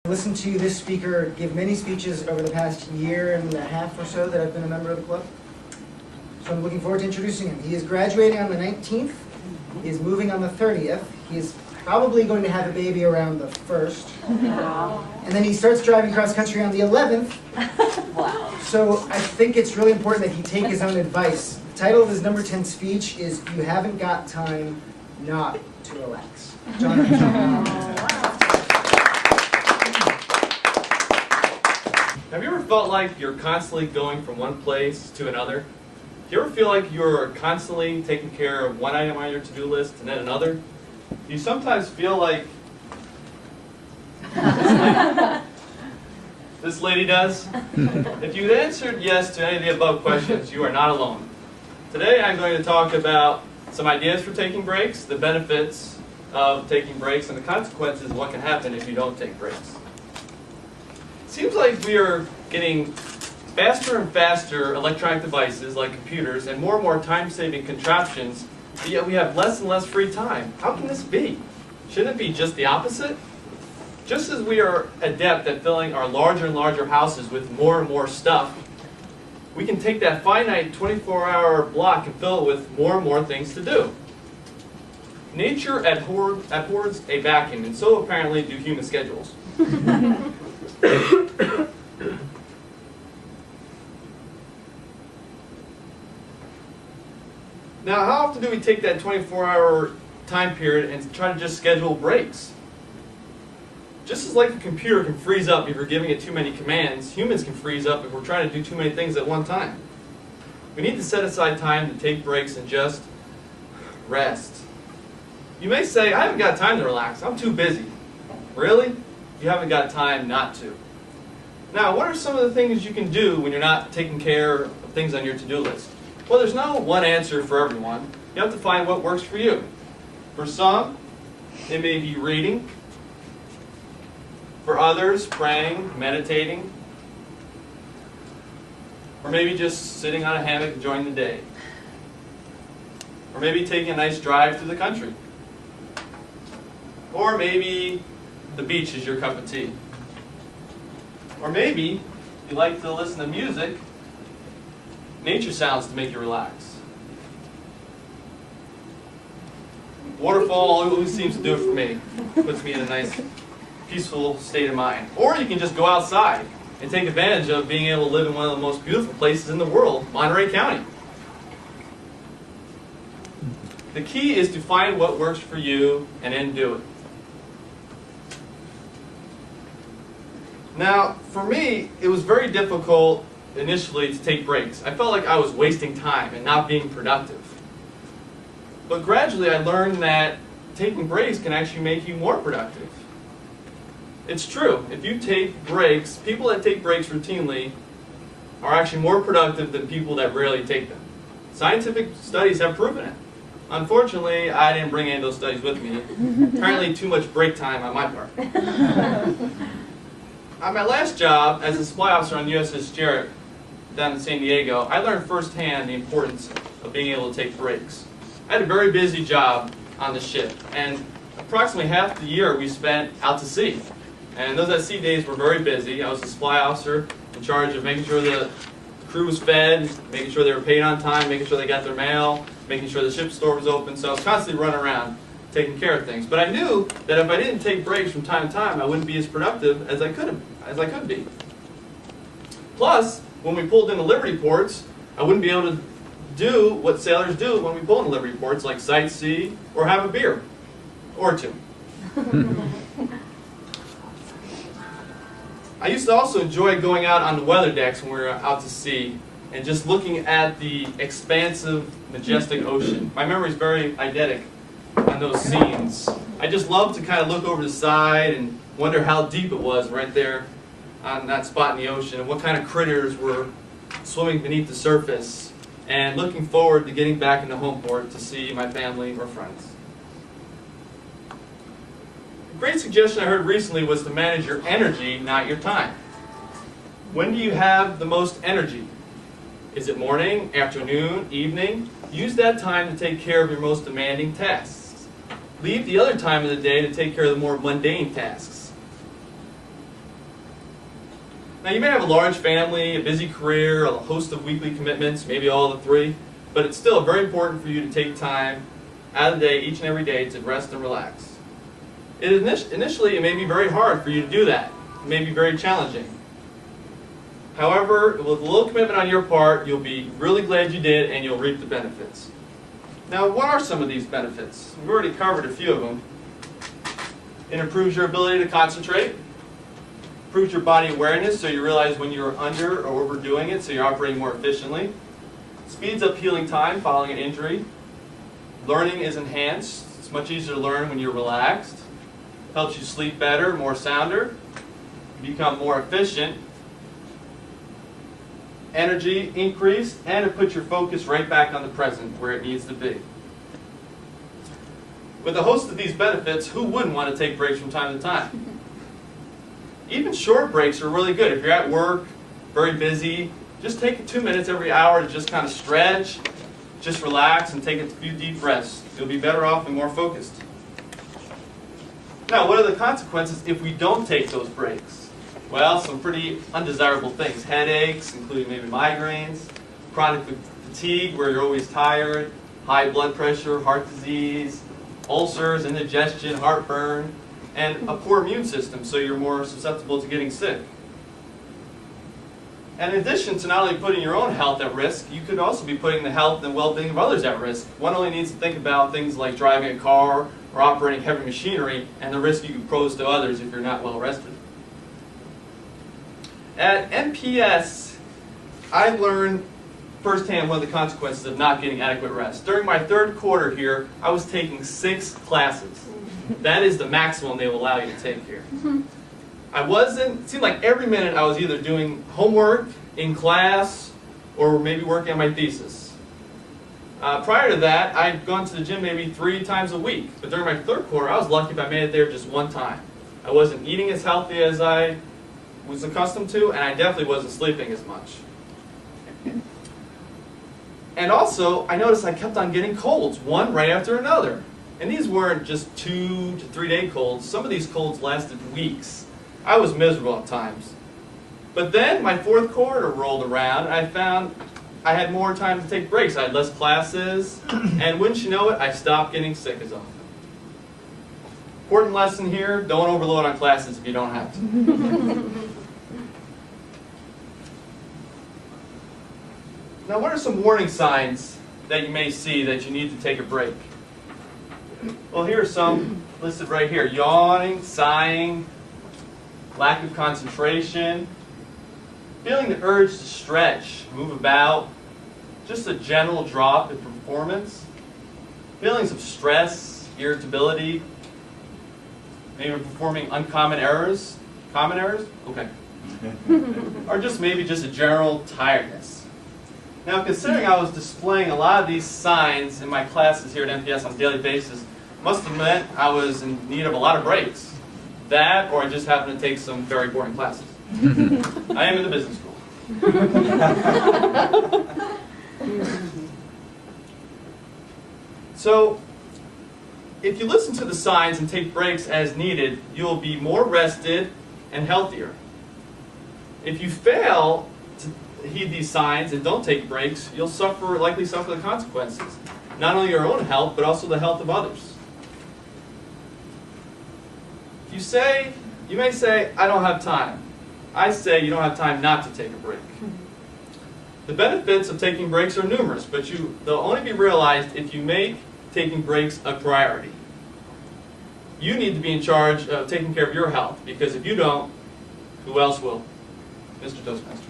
Listened to this speaker give many speeches over the past year and a half or so that I've been a member of the club. So I'm looking forward to introducing him. He is graduating on the 19th. He is moving on the 30th. He is probably going to have a baby around the 1st. And then he starts driving cross country on the 11th. Wow. So I think it's really important that he take his own advice. The title of his number 10 speech is "You Haven't Got Time Not to Relax." John Armstrong. Have you ever felt like you're constantly going from one place to another? Do you ever feel like you're constantly taking care of one item on your to-do list and then another? Do you sometimes feel like this lady does? If you answered yes to any of the above questions, you are not alone. Today I'm going to talk about some ideas for taking breaks, the benefits of taking breaks, and the consequences of what can happen if you don't take breaks. Seems like we are getting faster and faster electronic devices like computers and more time-saving contraptions, but yet we have less and less free time. How can this be? Shouldn't it be just the opposite? Just as we are adept at filling our larger and larger houses with more and more stuff, we can take that finite 24-hour block and fill it with more and more things to do. Nature abhors a vacuum, and so apparently do human schedules. Now, how often do we take that 24-hour time period and try to just schedule breaks? Just as like a computer can freeze up if you're giving it too many commands, humans can freeze up if we're trying to do too many things at one time. We need to set aside time to take breaks and just rest. You may say, I haven't got time to relax, I'm too busy. Really? You haven't got time not to. Now, what are some of the things you can do when you're not taking care of things on your to-do list? Well, there's no one answer for everyone. You have to find what works for you. For some, it may be reading. For others, praying, meditating. Or maybe just sitting on a hammock enjoying the day. Or maybe taking a nice drive through the country. Or maybe the beach is your cup of tea. Or maybe you like to listen to music, nature sounds to make you relax. Waterfall always seems to do it for me. Puts me in a nice, peaceful state of mind. Or you can just go outside and take advantage of being able to live in one of the most beautiful places in the world, Monterey County. The key is to find what works for you and then do it. Now, for me, it was very difficult initially to take breaks. I felt like I was wasting time and not being productive. But gradually I learned that taking breaks can actually make you more productive. It's true. If you take breaks, people that take breaks routinely are actually more productive than people that rarely take them. Scientific studies have proven it. Unfortunately, I didn't bring any of those studies with me. Apparently too much break time on my part. On my last job as a supply officer on USS Jarrett down in San Diego, I learned firsthand the importance of being able to take breaks. I had a very busy job on the ship, and approximately half the year we spent out to sea. And those at-sea days were very busy. I was a supply officer in charge of making sure the crew was fed, making sure they were paid on time, making sure they got their mail, making sure the ship's store was open. So I was constantly running around taking care of things. But I knew that if I didn't take breaks from time to time, I wouldn't be as productive as I could be. Plus, when we pulled into Liberty ports, I wouldn't be able to do what sailors do when we pull into Liberty ports, like sightsee or have a beer or two. I used to also enjoy going out on the weather decks when we were out to sea and just looking at the expansive, majestic ocean. My memory is very eidetic on those scenes. I just love to kind of look over the side and wonder how deep it was right there on that spot in the ocean and what kind of critters were swimming beneath the surface, and looking forward to getting back into home port to see my family or friends. A great suggestion I heard recently was to manage your energy, not your time. When do you have the most energy? Is it morning, afternoon, evening? Use that time to take care of your most demanding tasks. Leave the other time of the day to take care of the more mundane tasks. Now you may have a large family, a busy career, a host of weekly commitments, maybe all the three, but it's still very important for you to take time out of the day, each and every day, to rest and relax. Initially, it may be very hard for you to do that. It may be very challenging. However, with a little commitment on your part, you'll be really glad you did and you'll reap the benefits. Now, what are some of these benefits? We've already covered a few of them. It improves your ability to concentrate, improves your body awareness so you realize when you're under or overdoing it so you're operating more efficiently, speeds up healing time following an injury, learning is enhanced, it's much easier to learn when you're relaxed, helps you sleep better, more sounder, become more efficient, energy increased, and it puts your focus right back on the present where it needs to be. With a host of these benefits, who wouldn't want to take breaks from time to time? Even short breaks are really good. If you're at work, very busy, just take 2 minutes every hour to just kind of stretch, just relax, and take a few deep breaths. You'll be better off and more focused. Now, what are the consequences if we don't take those breaks? Well, some pretty undesirable things. Headaches, including maybe migraines, chronic fatigue, where you're always tired, high blood pressure, heart disease, ulcers, indigestion, heartburn, and a poor immune system, so you're more susceptible to getting sick. And in addition to not only putting your own health at risk, you could also be putting the health and well-being of others at risk. One only needs to think about things like driving a car or operating heavy machinery and the risk you can pose to others if you're not well rested. At NPS, I learned firsthand one of the consequences of not getting adequate rest. During my third quarter here, I was taking 6 classes. That is the maximum they will allow you to take here. It seemed like every minute I was either doing homework in class or maybe working on my thesis. Prior to that, I'd gone to the gym maybe 3 times a week. But during my third quarter, I was lucky if I made it there just 1 time. I wasn't eating as healthy as I was accustomed to, and I definitely wasn't sleeping as much. And also, I noticed I kept on getting colds, one right after another. And these weren't just 2 to 3 day colds. Some of these colds lasted weeks. I was miserable at times. But then my 4th quarter rolled around, and I found I had more time to take breaks. I had less classes, and wouldn't you know it, I stopped getting sick as often. Important lesson here, don't overload on classes if you don't have to. Now, what are some warning signs that you may see that you need to take a break? Well, here are some listed right here. Yawning, sighing, lack of concentration, feeling the urge to stretch, move about, just a general drop in performance, feelings of stress, irritability, maybe performing uncommon errors. Common errors? Okay. Or just maybe just a general tiredness. Now, considering I was displaying a lot of these signs in my classes here at NPS on a daily basis, must have meant I was in need of a lot of breaks. That, or I just happened to take some very boring classes. I am in the business school. So, if you listen to the signs and take breaks as needed, you'll be more rested and healthier. If you fail to heed these signs and don't take breaks, you'll likely suffer the consequences. Not only your own health, but also the health of others. You may say, I don't have time. I say you don't have time not to take a break. The benefits of taking breaks are numerous, but they'll only be realized if you make taking breaks a priority. You need to be in charge of taking care of your health, because if you don't, who else will? Mr. Toastmaster.